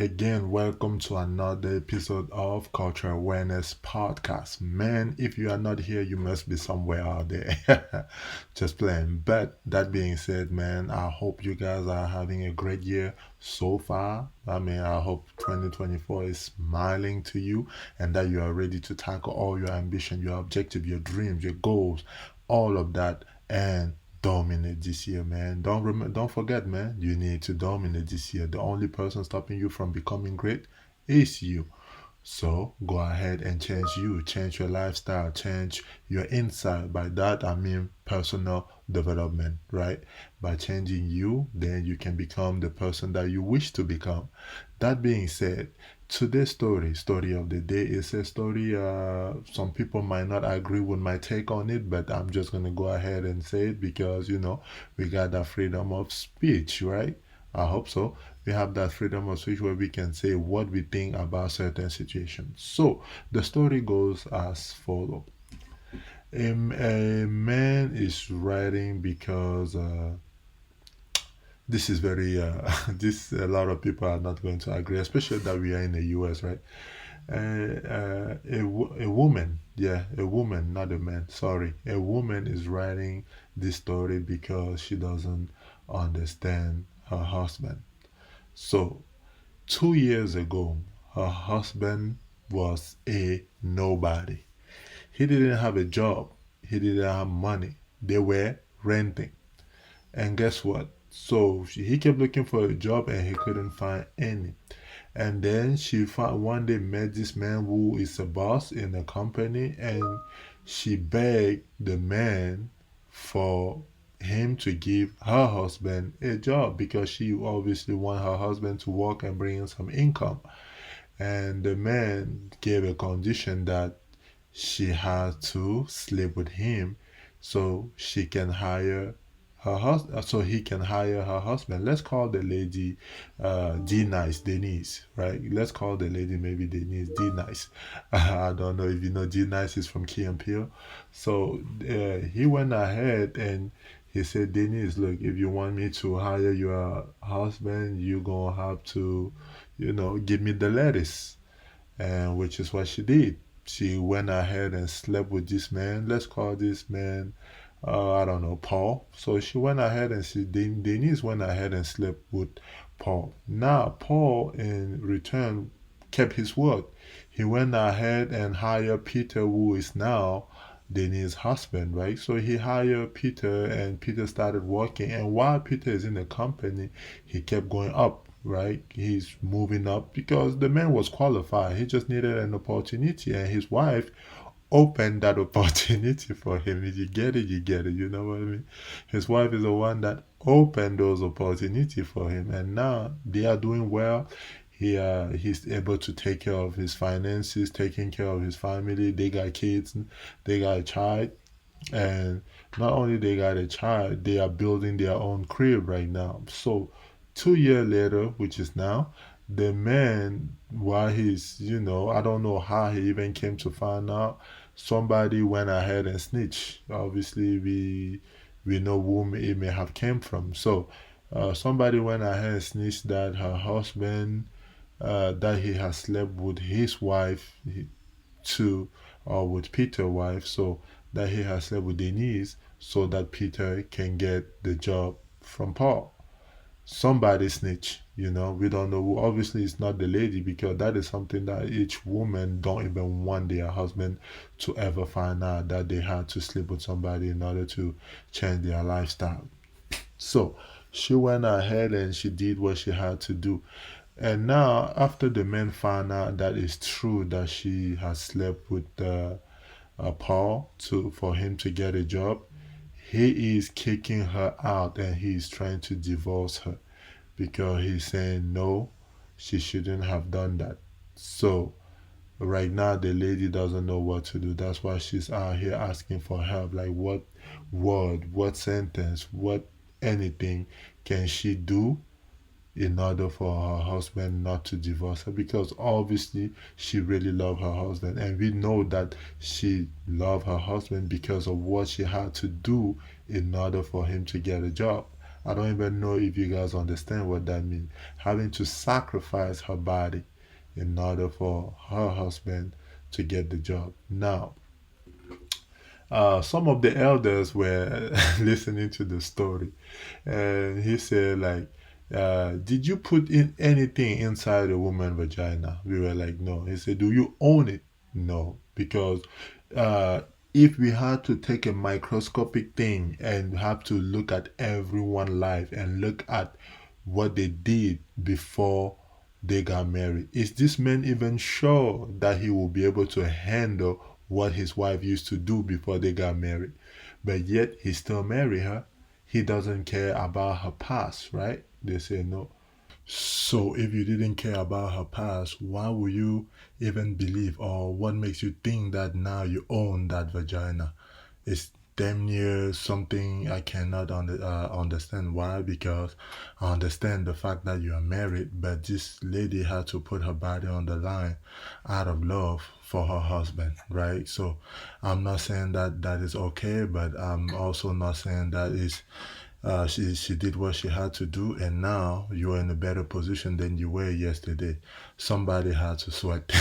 again. Welcome to another episode of Cultural Awareness Podcast. Man, if you are not here, you must be somewhere out there. Just playing. But that being said, man, I hope you guys are having a great year so far. I hope 2024 is smiling to you and that you are ready to tackle all your ambition, your objective, your dreams, your goals, all of that. And dominate this year, man. Don't forget, man. You need to dominate this year. The only person stopping you from becoming great is you. So go ahead and change you, change your lifestyle, change your inside. By that I mean personal development, right? By changing you, then you can become the person that you wish to become. That being said, today's story of the day is a story. Some people might not agree with my take on it, but I'm just gonna go ahead and say it because we got that freedom of speech, right? I hope so. We have that freedom of speech where we can say what we think about certain situations. So the story goes as follows. A man is writing because this is very this a lot of people are not going to agree, especially that we are in the US, right? A woman, yeah, a woman, not a man, sorry. A woman is writing this story because she doesn't understand her husband. So 2 years ago, her husband was a nobody. He didn't have a job, he didn't have money. They were renting. And guess what? He kept looking for a job and he couldn't find any. And then she found one day met this man who is a boss in a company, and she begged the man for him to give her husband a job because she obviously want her husband to work and bring in some income. And the man gave a condition that she had to sleep with him so she can hire her husband, so he can hire her husband. Let's call the lady D Nice, Denise, right? Let's call the lady maybe Denise D Nice. I don't know if you know D Nice is from Key and Peele. So he went ahead and he said, Denise, look, if you want me to hire your husband, you're gonna have to, give me the lettuce, and which is what she did. She went ahead and slept with this man. Let's call this man, I don't know, Paul. So she went ahead and Denise went ahead and slept with Paul. Now, Paul in return kept his word. He went ahead and hired Peter, who is now Denise's husband, right? So he hired Peter and Peter started working. And while Peter is in the company, he kept going up, right? He's moving up because the man was qualified. He just needed an opportunity, and his wife opened that opportunity for him. If you get it, you get it. You know what I mean? His wife is the one that opened those opportunities for him, and now they are doing well. He's able to take care of his finances, taking care of his family. They got kids, they got a child, and not only they got a child, they are building their own crib right now. So 2 years later, which is now, the man, while I don't know how he even came to find out, somebody went ahead and snitched. Obviously, we know whom it may have came from. So somebody went ahead and snitched that her husband, that he has slept with his wife too, or with Peter's wife, so that he has slept with Denise, so that Peter can get the job from Paul. Somebody snitch, we don't know who. Obviously it's not the lady, because that is something that each woman don't even want their husband to ever find out, that they had to sleep with somebody in order to change their lifestyle. So she went ahead and she did what she had to do. And now, after the men found out that it's true that she has slept with Paul for him to get a job, he is kicking her out and he's trying to divorce her because he's saying no, she shouldn't have done that. So right now the lady doesn't know what to do. That's why she's out here asking for help. Like, what word, what sentence, what anything can she do in order for her husband not to divorce her, because obviously she really loved her husband, and we know that she loved her husband because of what she had to do in order for him to get a job. I don't even know if you guys understand what that means. Having to sacrifice her body in order for her husband to get the job. Now, some of the elders were listening to the story, and he said, like, did you put in anything inside a woman vagina? We were like, no. He said, do you own it? No, because uh, if we had to take a microscopic thing and have to look at everyone life and look at what they did before they got married, is this man even sure that he will be able to handle what his wife used to do before they got married? But yet he still marry her. He doesn't care about her past, right? They say no. So if you didn't care about her past, why would you even believe, or what makes you think that now you own that vagina? It's damn near something I cannot understand. Why? Because I understand the fact that you are married, but this lady had to put her body on the line out of love for her husband, right? So I'm not saying that that is okay, but I'm also not saying that is she did what she had to do, and now you're in a better position than you were yesterday. Somebody had to sweat.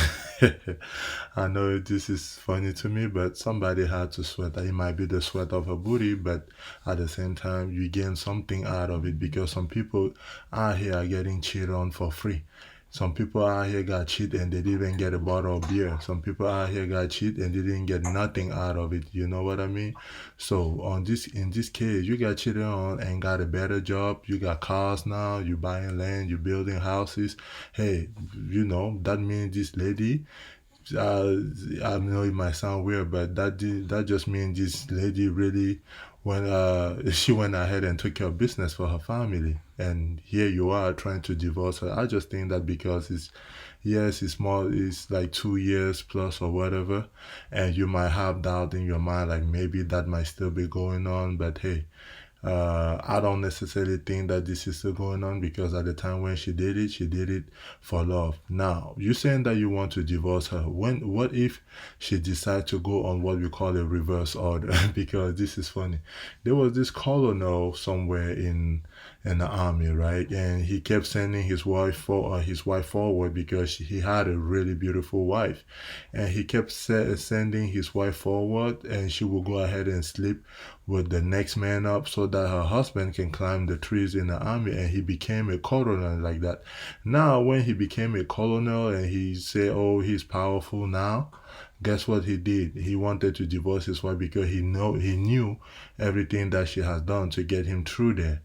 I know this is funny to me, but somebody had to sweat. It might be the sweat of a booty, but at the same time, you gain something out of it because some people out here are getting cheated on for free. Some people out here got cheat and they didn't even get a bottle of beer. Some people out here got cheat and they didn't get nothing out of it. You know what I mean? So on this in this case, you got cheated on and got a better job. You got cars now. You buying land. You building houses. Hey, you know that means this lady. Uh, I know it might sound weird, but that just means this lady really when she went ahead and took care of business for her family, and here you are trying to divorce her. I just think that because it's yes, it's more, it's like 2 years plus or whatever, and you might have doubt in your mind like maybe that might still be going on, but hey, I don't necessarily think that this is still going on because at the time when she did it for love. Now, you saying that you want to divorce her. What if she decides to go on what we call a reverse order? Because this is funny. There was this colonel somewhere in the army, right? And he kept sending his wife forward because he had a really beautiful wife, and he kept sending his wife forward, and she would go ahead and sleep with the next man up so that her husband can climb the trees in the army, and he became a colonel like that. Now, when he became a colonel and he said, "Oh, he's powerful now," guess what he did? He wanted to divorce his wife because he knew everything that she has done to get him through there.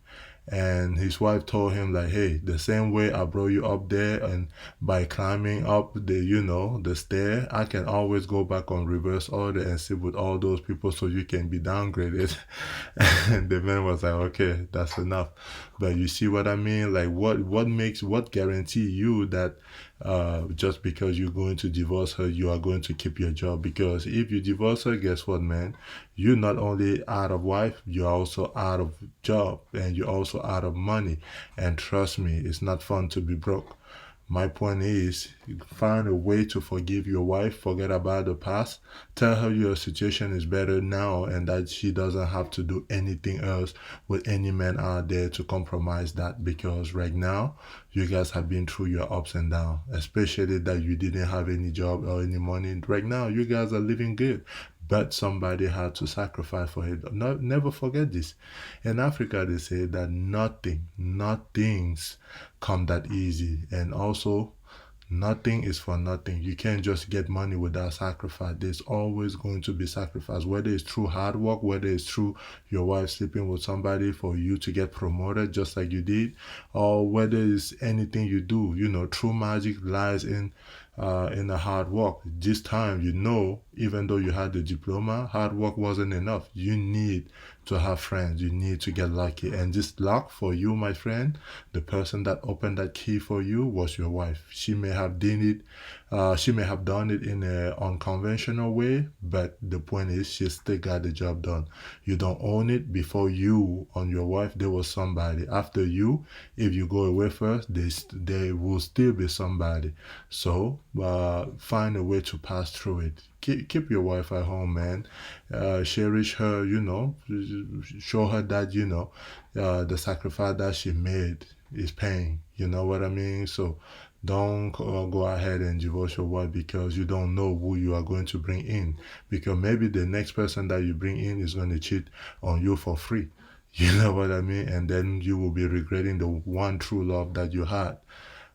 And his wife told him like, hey, the same way I brought you up there, and by climbing up the stair, I can always go back on reverse order and sit with all those people so you can be downgraded. And the man was like, okay, that's enough. But you see what I mean? Like, what guarantee you that just because you're going to divorce her, you are going to keep your job? Because if you divorce her, guess what, man? You're not only out of wife, you're also out of job, and you're also out of money. And trust me, it's not fun to be broke. My point is, find a way to forgive your wife, forget about the past, tell her your situation is better now and that she doesn't have to do anything else with any man out there to compromise that, because right now you guys have been through your ups and downs, especially that you didn't have any job or any money. Right now you guys are living good, but somebody had to sacrifice for it. No, never forget this. In Africa, they say that nothing's come that easy, and also nothing is for nothing. You can't just get money without sacrifice. There's always going to be sacrifice, whether it's through hard work, whether it's through your wife sleeping with somebody for you to get promoted, just like you did, or whether it's anything you do. True magic lies in the hard work. This time, even though you had the diploma, hard work wasn't enough. You need to have friends. You need to get lucky. And this luck for you, my friend, the person that opened that key for you was your wife. She may have done it in an unconventional way, but the point is she still got the job done. You don't own it. Before you on your wife, there was somebody. After you, if you go away first, there will still be somebody. So find a way to pass through it. Keep your wife at home, man. Cherish her, show her that, the sacrifice that she made is paying. You know what I mean? So don't go ahead and divorce your wife because you don't know who you are going to bring in. Because maybe the next person that you bring in is going to cheat on you for free. You know what I mean? And then you will be regretting the one true love that you had.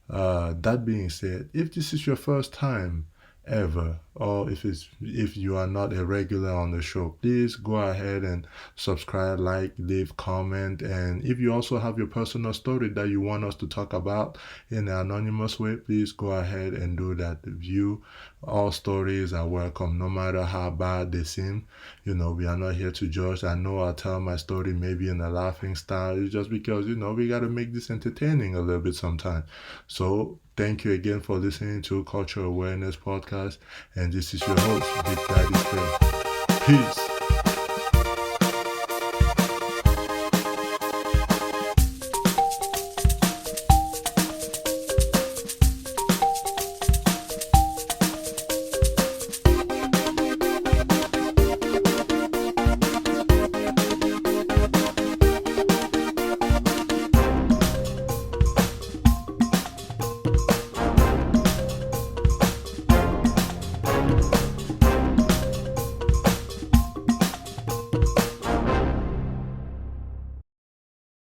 That being said, if this is your first time ever, or if you are not a regular on the show, please go ahead and subscribe, like, leave comment, and if you also have your personal story that you want us to talk about in an anonymous way, please go ahead and do that. View all stories are welcome, no matter how bad they seem. We are not here to judge. I know I tell my story maybe in a laughing style. It's just because we got to make this entertaining a little bit sometimes. So thank you again for listening to Cultural Awareness Podcast, and this is your host, Big Daddy Faye. Peace.